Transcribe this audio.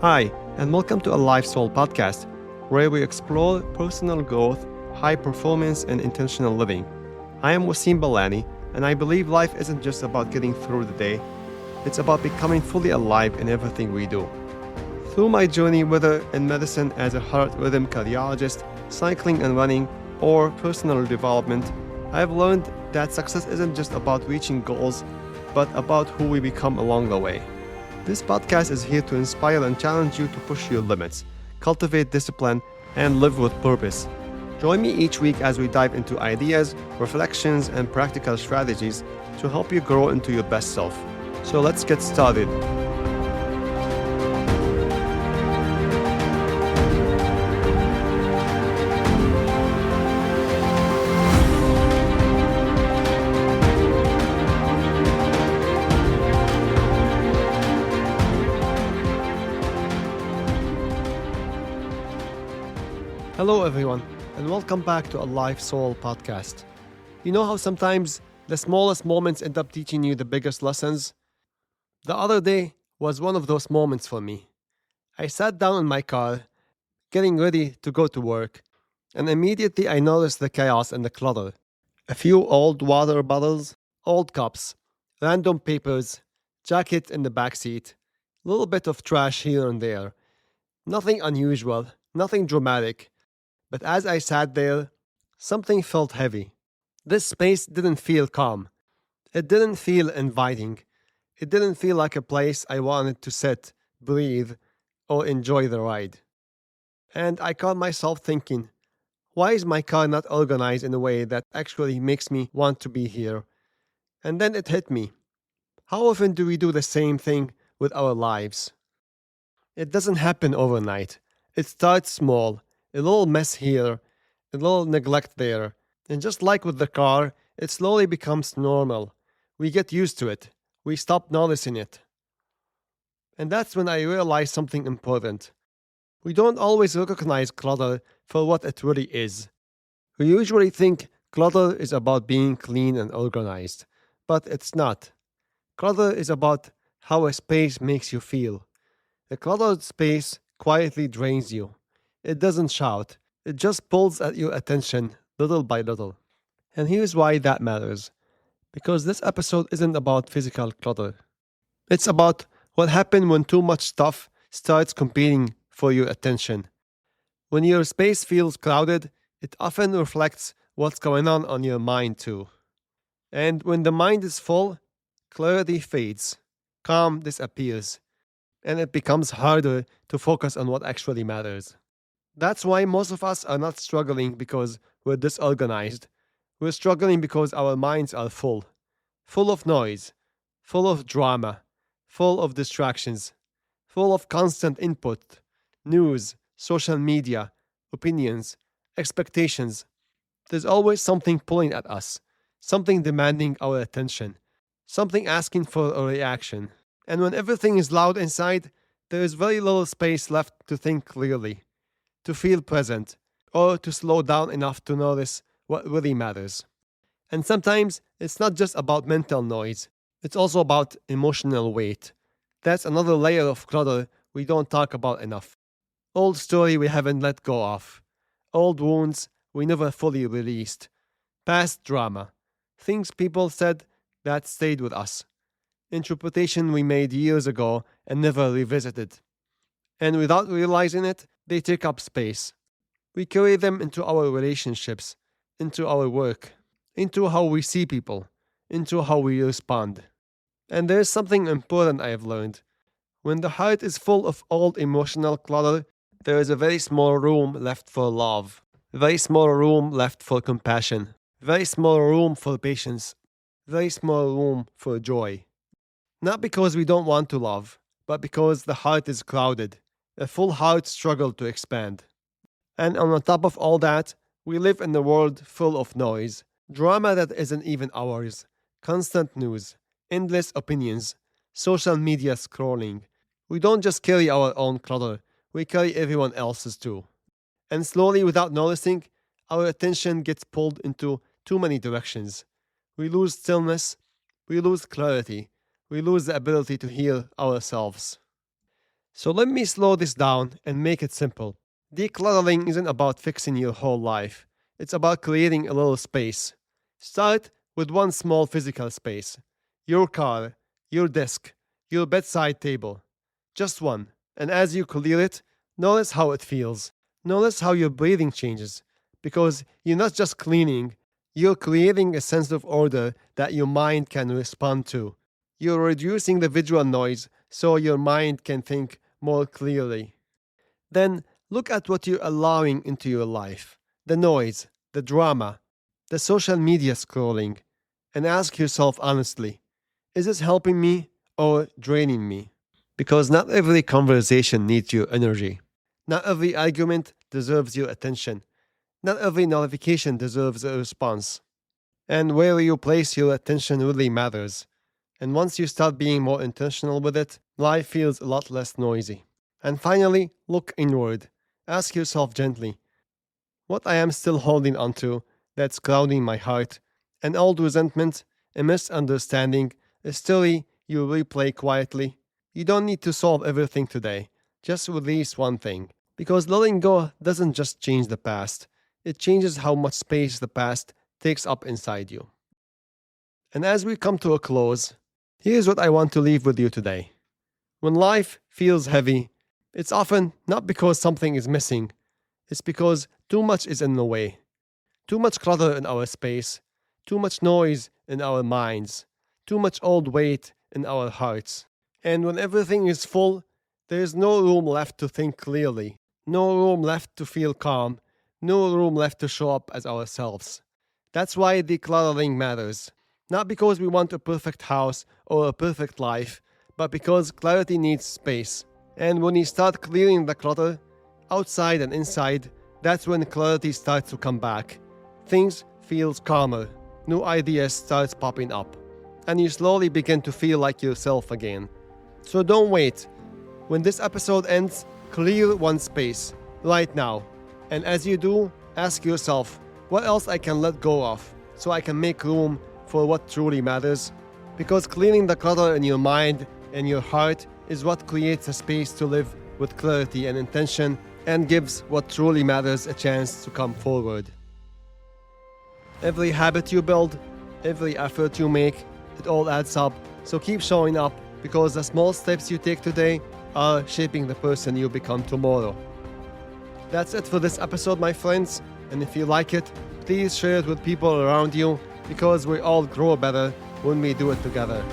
Hi, and welcome to a Life Soul podcast, where we explore personal growth, high performance, and intentional living. I am Wasim Balani, and I believe life isn't just about getting through the day, it's about becoming fully alive in everything we do. Through my journey, whether in medicine as a heart rhythm cardiologist, cycling and running, or personal development, I have learned that success isn't just about reaching goals, but about who we become along the way. This podcast is here to inspire and challenge you to push your limits, cultivate discipline, and live with purpose. Join me each week as we dive into ideas, reflections, and practical strategies to help you grow into your best self. So let's get started. Hello, everyone, and welcome back to a Life Soul podcast. You know how sometimes the smallest moments end up teaching you the biggest lessons? The other day was one of those moments for me. I sat down in my car, getting ready to go to work, and immediately I noticed the chaos and the clutter. A few old water bottles, old cups, random papers, jacket in the back seat, a little bit of trash here and there. Nothing unusual, nothing dramatic. But as I sat there, something felt heavy. This space didn't feel calm. It didn't feel inviting. It didn't feel like a place I wanted to sit, breathe, or enjoy the ride. And I caught myself thinking, why is my car not organized in a way that actually makes me want to be here? And then it hit me. How often do we do the same thing with our lives? It doesn't happen overnight. It starts small, a little mess here, a little neglect there. And just like with the car, it slowly becomes normal. We get used to it. We stop noticing it. And that's when I realized something important. We don't always recognize clutter for what it really is. We usually think clutter is about being clean and organized, but it's not. Clutter is about how a space makes you feel. A cluttered space quietly drains you. It doesn't shout, it just pulls at your attention little by little. And here's why that matters. Because this episode isn't about physical clutter. It's about what happens when too much stuff starts competing for your attention. When your space feels crowded, it often reflects what's going on your mind too. And when the mind is full, clarity fades, calm disappears, and it becomes harder to focus on what actually matters. That's why most of us are not struggling because we're disorganized. We're struggling because our minds are full of noise, full of drama, full of distractions, full of constant input, news, social media, opinions, expectations. There's always something pulling at us, something demanding our attention, something asking for a reaction. And when everything is loud inside, there is very little space left to think clearly, to feel present, or to slow down enough to notice what really matters. And sometimes it's not just about mental noise, it's also about emotional weight. That's another layer of clutter we don't talk about enough. Old story we haven't let go of. Old wounds we never fully released. Past drama. Things people said that stayed with us. Interpretation we made years ago and never revisited. And without realizing it, they take up space. We carry them into our relationships, into our work, into how we see people, into how we respond. And there's something important I have learned. When the heart is full of old emotional clutter, there is a very small room left for love, very small room left for compassion, very small room for patience, very small room for joy. Not because we don't want to love, but because the heart is crowded. A full heart struggles to expand. And on top of all that, we live in a world full of noise, drama that isn't even ours, constant news, endless opinions, social media scrolling. We don't just carry our own clutter, we carry everyone else's too. And slowly, without noticing, our attention gets pulled into too many directions. We lose stillness, we lose clarity, we lose the ability to hear ourselves. So let me slow this down and make it simple. Decluttering isn't about fixing your whole life. It's about creating a little space. Start with one small physical space. Your car, your desk, your bedside table. Just one. And as you clear it, notice how it feels. Notice how your breathing changes. Because you're not just cleaning, you're creating a sense of order that your mind can respond to. You're reducing the visual noise so your mind can think more clearly. Then look at what you're allowing into your life: the noise, the drama, the social media scrolling, and ask yourself honestly, is this helping me or draining me? Because not every conversation needs your energy. Not every argument deserves your attention. Not every notification deserves a response. And where you place your attention really matters. And once you start being more intentional with it, life feels a lot less noisy. And finally, look inward. Ask yourself gently, what I am still holding onto that's clouding my heart: an old resentment, a misunderstanding, a story you replay quietly. You don't need to solve everything today. Just release one thing. Because letting go doesn't just change the past, it changes how much space the past takes up inside you. And as we come to a close, here's what I want to leave with you today. When life feels heavy, it's often not because something is missing, it's because too much is in the way. Too much clutter in our space, too much noise in our minds, too much old weight in our hearts. And when everything is full, there is no room left to think clearly, no room left to feel calm, no room left to show up as ourselves. That's why decluttering matters. Not because we want a perfect house or a perfect life, but because clarity needs space. And when you start clearing the clutter, outside and inside, that's when clarity starts to come back. Things feels calmer, new ideas starts popping up, and you slowly begin to feel like yourself again. So don't wait. When this episode ends, clear one space, right now. And as you do, ask yourself, what else I can let go of so I can make room for what truly matters? Because clearing the clutter in your mind and your heart is what creates a space to live with clarity and intention, and gives what truly matters a chance to come forward. Every habit you build, every effort you make, it all adds up. So keep showing up, because the small steps you take today are shaping the person you become tomorrow. That's it for this episode, my friends. And if you like it, please share it with people around you, because we all grow better when we do it together.